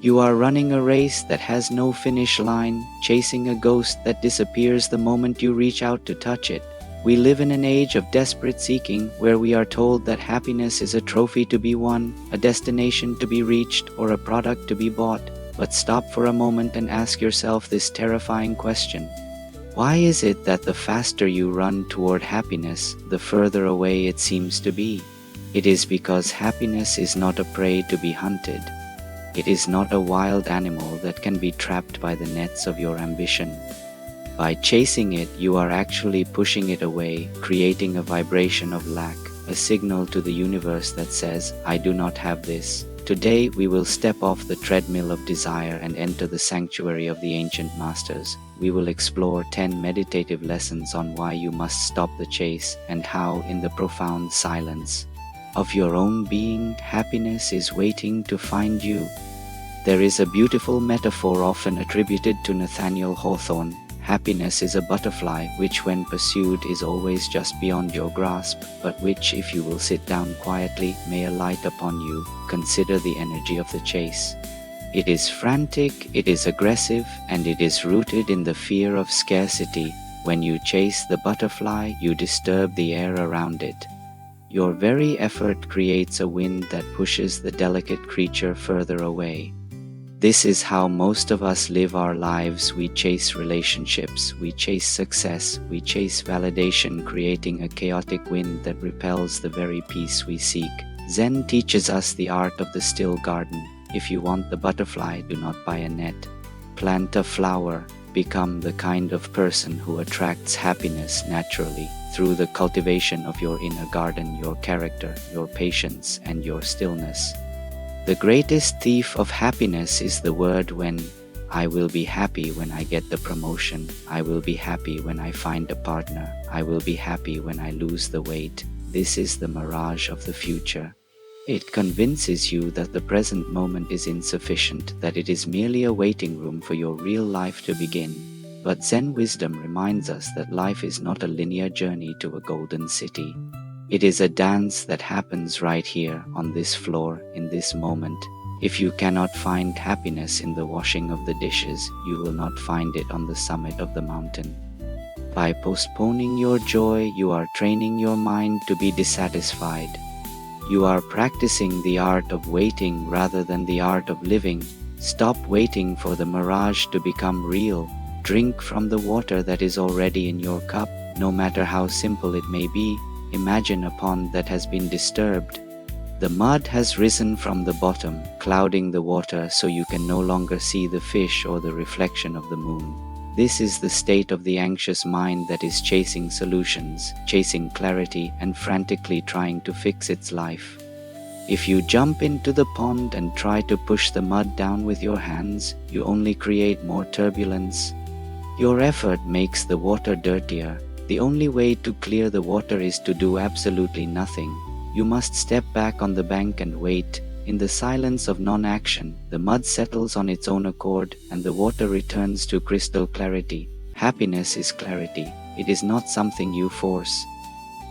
You are running a race that has no finish line, chasing a ghost that disappears the moment you reach out to touch it. We live in an age of desperate seeking, where we are told that happiness is a trophy to be won, a destination to be reached, or a product to be bought. But stop for a moment and ask yourself this terrifying question. Why is it that the faster you run toward happiness, the further away it seems to be? It is because happiness is not a prey to be hunted. It is not a wild animal that can be trapped by the nets of your ambition. By chasing it, you are actually pushing it away, creating a vibration of lack, a signal to the universe that says, I do not have this. Today, we will step off the treadmill of desire and enter the sanctuary of the ancient masters. We will explore 10 meditative lessons on why you must stop the chase and how, in the profound silence of your own being, happiness is waiting to find you. There is a beautiful metaphor often attributed to Nathaniel Hawthorne. Happiness is a butterfly which, when pursued, is always just beyond your grasp, but which, if you will sit down quietly, may alight upon you. Consider the energy of the chase. It is frantic, it is aggressive, and it is rooted in the fear of scarcity. When you chase the butterfly, you disturb the air around it. Your very effort creates a wind that pushes the delicate creature further away. This is how most of us live our lives. We chase relationships, we chase success, we chase validation, creating a chaotic wind that repels the very peace we seek. Zen teaches us the art of the still garden. If you want the butterfly, do not buy a net. Plant a flower. Become the kind of person who attracts happiness naturally through the cultivation of your inner garden, your character, your patience, and your stillness. The greatest thief of happiness is the word when. I will be happy when I get the promotion. I will be happy when I find a partner. I will be happy when I lose the weight. This is the mirage of the future. It convinces you that the present moment is insufficient, that it is merely a waiting room for your real life to begin. But Zen wisdom reminds us that life is not a linear journey to a golden city. It is a dance that happens right here, on this floor, in this moment. If you cannot find happiness in the washing of the dishes, you will not find it on the summit of the mountain. By postponing your joy, you are training your mind to be dissatisfied. You are practicing the art of waiting rather than the art of living. Stop waiting for the mirage to become real. Drink from the water that is already in your cup, no matter how simple it may be. Imagine a pond that has been disturbed. The mud has risen from the bottom, clouding the water so you can no longer see the fish or the reflection of the moon. This is the state of the anxious mind that is chasing solutions, chasing clarity, and frantically trying to fix its life. If you jump into the pond and try to push the mud down with your hands, you only create more turbulence. Your effort makes the water dirtier. The only way to clear the water is to do absolutely nothing. You must step back on the bank and wait. In the silence of non-action, the mud settles on its own accord, and the water returns to crystal clarity. Happiness is clarity. It is not something you force.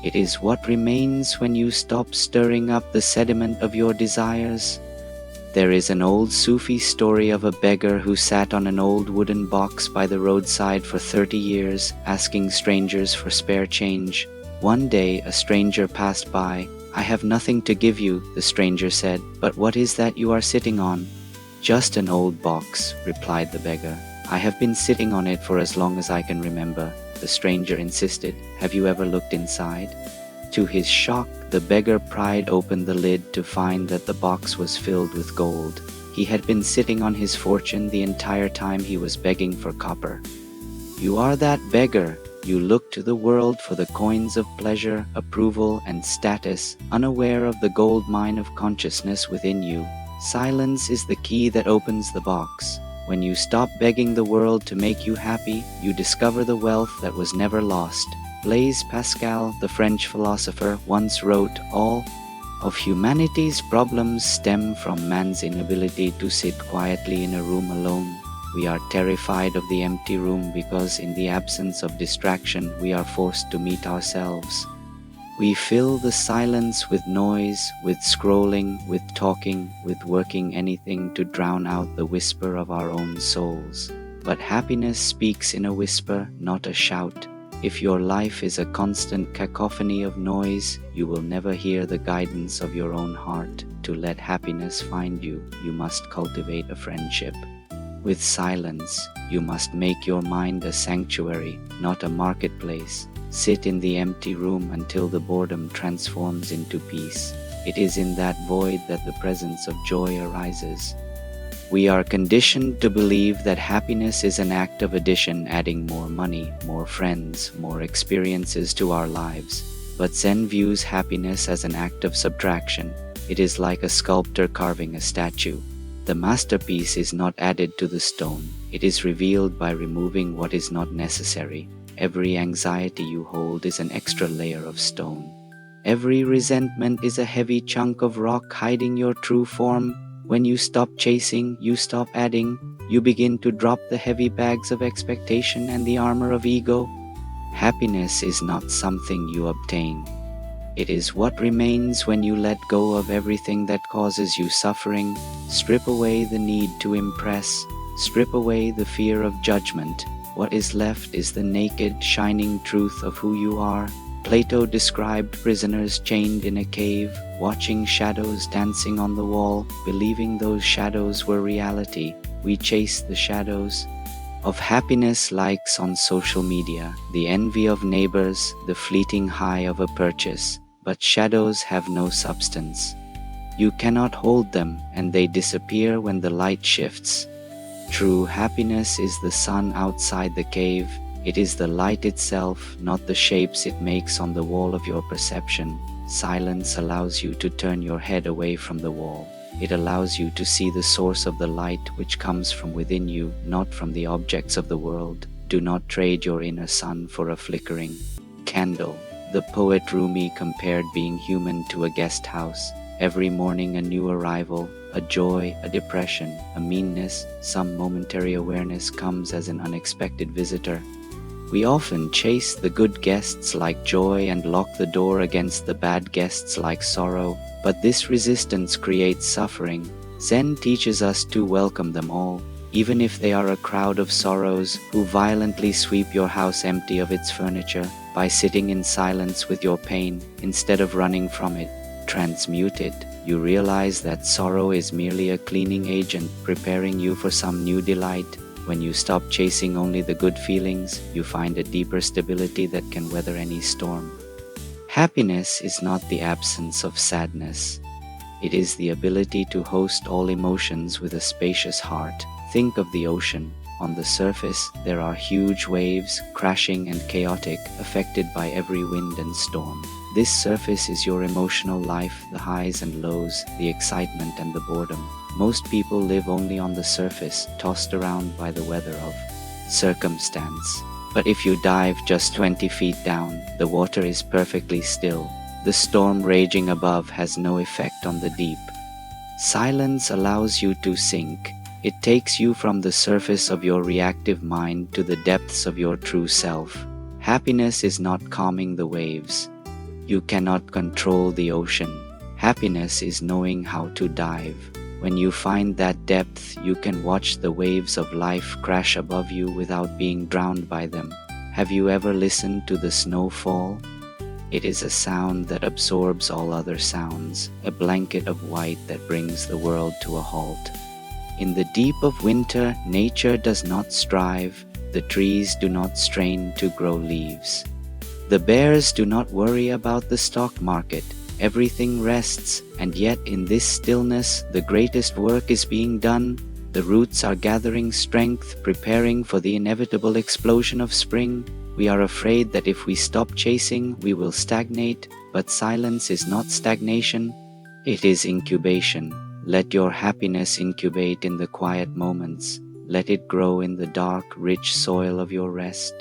It is what remains when you stop stirring up the sediment of your desires. There is an old Sufi story of a beggar who sat on an old wooden box by the roadside for 30 years, asking strangers for spare change. One day, a stranger passed by. I have nothing to give you, the stranger said, but what is that you are sitting on? Just an old box, replied the beggar. I have been sitting on it for as long as I can remember, the stranger insisted. Have you ever looked inside? To his shock, the beggar pried open the lid to find that the box was filled with gold. He had been sitting on his fortune the entire time he was begging for copper. You are that beggar. You look to the world for the coins of pleasure, approval, and status, unaware of the gold mine of consciousness within you. Silence is the key that opens the box. When you stop begging the world to make you happy, you discover the wealth that was never lost. Blaise Pascal, the French philosopher, once wrote, "All of humanity's problems stem from man's inability to sit quietly in a room alone. We are terrified of the empty room because in the absence of distraction, we are forced to meet ourselves." We fill the silence with noise, with scrolling, with talking, with working anything to drown out the whisper of our own souls. But happiness speaks in a whisper, not a shout. If your life is a constant cacophony of noise, you will never hear the guidance of your own heart. To let happiness find you, you must cultivate a friendship. With silence, you must make your mind a sanctuary, not a marketplace. Sit in the empty room until the boredom transforms into peace. It is in that void that the presence of joy arises. We are conditioned to believe that happiness is an act of addition, adding more money, more friends, more experiences to our lives. But Zen views happiness as an act of subtraction. It is like a sculptor carving a statue. The masterpiece is not added to the stone. It is revealed by removing what is not necessary. Every anxiety you hold is an extra layer of stone. Every resentment is a heavy chunk of rock hiding your true form. When you stop chasing, you stop adding, you begin to drop the heavy bags of expectation and the armor of ego. Happiness is not something you obtain. It is what remains when you let go of everything that causes you suffering. Strip away the need to impress. Strip away the fear of judgment. What is left is the naked, shining truth of who you are. Plato described prisoners chained in a cave, watching shadows dancing on the wall, believing those shadows were reality. We chase the shadows of happiness, likes on social media, the envy of neighbors, the fleeting high of a purchase. But shadows have no substance. You cannot hold them, and they disappear when the light shifts. True happiness is the sun outside the cave. It is the light itself, not the shapes it makes on the wall of your perception. Silence allows you to turn your head away from the wall. It allows you to see the source of the light which comes from within you, not from the objects of the world. Do not trade your inner sun for a flickering candle. The poet Rumi compared being human to a guest house. Every morning a new arrival, a joy, a depression, a meanness, some momentary awareness comes as an unexpected visitor. We often chase the good guests like joy and lock the door against the bad guests like sorrow, but this resistance creates suffering. Zen teaches us to welcome them all, even if they are a crowd of sorrows who violently sweep your house empty of its furniture. By sitting in silence with your pain, instead of running from it, transmute it. You realize that sorrow is merely a cleaning agent preparing you for some new delight. When you stop chasing only the good feelings, you find a deeper stability that can weather any storm. Happiness is not the absence of sadness. It is the ability to host all emotions with a spacious heart. Think of the ocean. On the surface, there are huge waves, crashing and chaotic, affected by every wind and storm. This surface is your emotional life, the highs and lows, the excitement and the boredom. Most people live only on the surface, tossed around by the weather of circumstance. But if you dive just 20 feet down, the water is perfectly still. The storm raging above has no effect on the deep. Silence allows you to sink. It takes you from the surface of your reactive mind to the depths of your true self. Happiness is not calming the waves. You cannot control the ocean. Happiness is knowing how to dive. When you find that depth, you can watch the waves of life crash above you without being drowned by them. Have you ever listened to the snow fall? It is a sound that absorbs all other sounds, a blanket of white that brings the world to a halt. In the deep of winter, nature does not strive. The trees do not strain to grow leaves. The bears do not worry about the stock market. Everything rests, and yet in this stillness, the greatest work is being done. The roots are gathering strength, preparing for the inevitable explosion of spring. We are afraid that if we stop chasing, we will stagnate, but silence is not stagnation. It is incubation. Let your happiness incubate in the quiet moments. Let it grow in the dark, rich soil of your rest.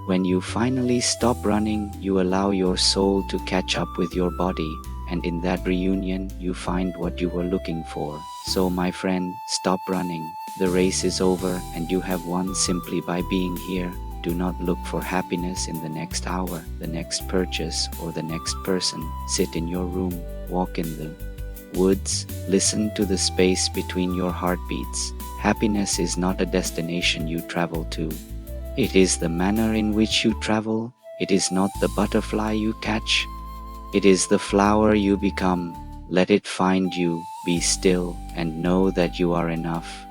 When you finally stop running, you allow your soul to catch up with your body, and in that reunion, you find what you were looking for. So, my friend, stop running. The race is over, and you have won simply by being here. do not look for happiness in the next hour, the next purchase, or the next person. Sit in your room, walk in the woods, listen to the space between your heartbeats. Happiness is not a destination you travel to. It is the manner in which you travel. It is not the butterfly you catch. It is the flower you become. Let it find you, be still, and know that you are enough.